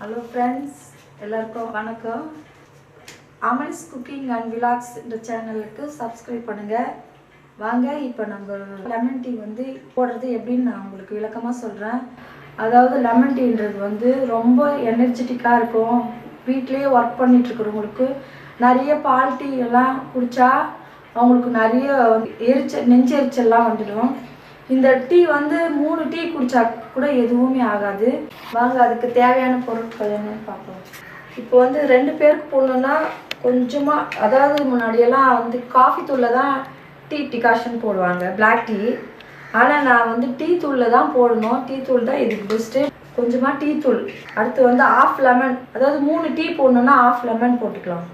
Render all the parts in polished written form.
Hello friends, எல்லாருக்கும் வணக்கம். அமல்ஸ் cooking and vlogs இந்த சேனலுக்கு சப்ஸ்கிரைப் பண்ணுங்கள். வாங்க, இப்போ நம்ம லெமன் டீ வந்து போடுறது எப்படின்னு நான் உங்களுக்கு விளக்கமாக சொல்கிறேன். அதாவது லெமன் டீன்றது வந்து ரொம்ப எனர்ஜெட்டிக்காக இருக்கும். வீட்லேயே ஒர்க் பண்ணிகிட்ருக்கிறவங்களுக்கு நிறைய பால் டீ எல்லாம் குடித்தா அவங்களுக்கு நிறைய நெஞ்செரிச்சல்லாம் வந்துடும். இந்த டீ வந்து 3 டீ குடித்தா கூட எதுவுமே ஆகாது. வாங்க, அதுக்கு தேவையான பொருட்கள் என்னன்னு பார்க்கலாம். இப்போ வந்து 2 பேருக்கு போடணுன்னா கொஞ்சமாக, அதாவது முன்னாடியெல்லாம் வந்து காஃபி தூளில் தான் டீ டிகாஷன் போடுவாங்க, பிளாக் டீ. ஆனால் நான் வந்து டீ தூளில் தான் போடணும். டீ தூள் தான் இதுக்கு பெஸ்ட்டு. கொஞ்சமாக டீ தூள், அடுத்து வந்து 1/2 லெமன், அதாவது 3 டீ போடணுன்னா 1/2 லெமன் போட்டுக்கலாம்.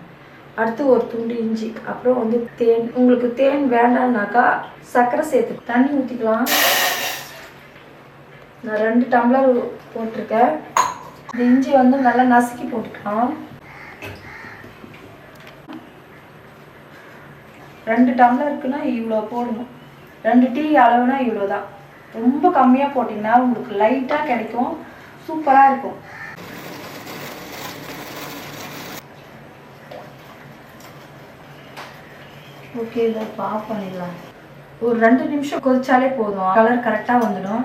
அடுத்து ஒரு துண்டு இஞ்சி, அப்புறம் வந்து தேன். உங்களுக்கு தேன் வேண்டாம்னாக்கா சர்க்கரை சேர்த்து தண்ணி ஊற்றிக்கலாம். நான் 2 டம்ளர் போட்டிருக்கேன். இந்த இஞ்சி வந்து நல்லா நசுக்கி போட்டுக்கலாம். 2 டம்ளருக்குன்னா இவ்வளோ போடணும். 2 டீ அளவுனா இவ்வளோ தான். ரொம்ப கம்மியாக போட்டிங்கன்னா உங்களுக்கு லைட்டாக கிடைக்கும், சூப்பராக இருக்கும். ஓகே, இதை ஆஃப் பண்ணிடலாம். ஒரு 2 நிமிஷம் கொதிச்சாலே போதும், கலர் கரெக்டாக வந்துடும்.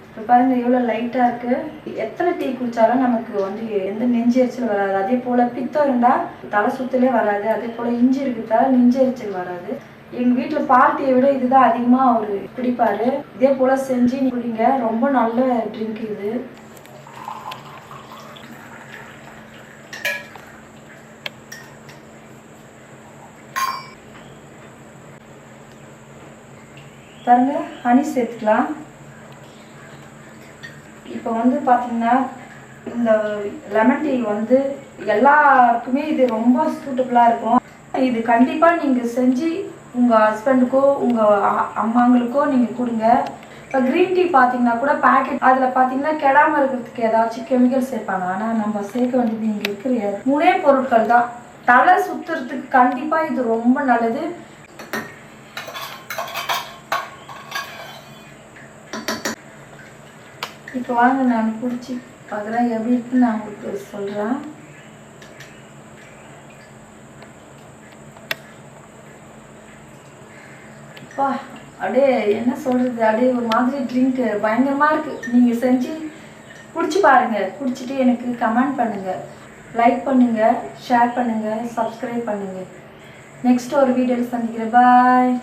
இப்போ பாருங்கள் எவ்வளோ லைட்டாக இருக்குது. எத்தனை டீ குடித்தாலும் நமக்கு வந்து எந்த நெஞ்செரிச்சல் வராது. அதே போல் பித்தம் இருந்தால் தலை சுத்தலே வராது. அதே போல் இஞ்சி இருக்கிறதால நெஞ்செரிச்சல் வராது. எங்கள் வீட்டில் பால் டீயை விட இதுதான் அதிகமாக அவர் குடிப்பார். இதே போல் செஞ்சு குடிங்க, ரொம்ப நல்ல ட்ரிங்க் இது. பாருங்க, ஹனி சேர்த்துக்கலாம். இப்போ வந்து பார்த்தீங்கன்னா இந்த லெமன் டீ வந்து எல்லாருக்குமே இது ரொம்ப சூட்டபுளாக இருக்கும். இது கண்டிப்பாக நீங்கள் செஞ்சு உங்கள் ஹஸ்பண்டுக்கோ உங்கள் அம்மாங்களுக்கோ நீங்கள் கொடுங்க. இப்போ க்ரீன் டீ பார்த்தீங்கன்னா கூட பேக்கெட், அதில் பார்த்தீங்கன்னா கெடாமல் இருக்கிறதுக்கு ஏதாச்சும் கெமிக்கல் சேர்ப்பாங்க. ஆனால் நம்ம சேர்க்க வேண்டியது இங்கே இருக்கிற 3 பொருட்கள் தான். தலை சுற்றுறதுக்கு கண்டிப்பாக இது ரொம்ப நல்லது. இப்போ வாங்க, நான் குடிச்சு பார்க்குறேன் எப்படி இருக்குன்னு நான் உங்களுக்கு சொல்கிறேன். அப்பா, அப்படியே என்ன சொல்கிறது, அப்படியே ஒரு மாதிரி ட்ரிங்க்கு பயங்கரமாக இருக்குது. நீங்கள் செஞ்சு குடிச்சு பாருங்கள். குடிச்சிட்டு எனக்கு கமெண்ட் பண்ணுங்கள், லைக் பண்ணுங்கள், ஷேர் பண்ணுங்கள், சப்ஸ்கிரைப் பண்ணுங்கள். நெக்ஸ்ட் ஒரு வீடியோவில் சந்திக்கிறேன். பாய்.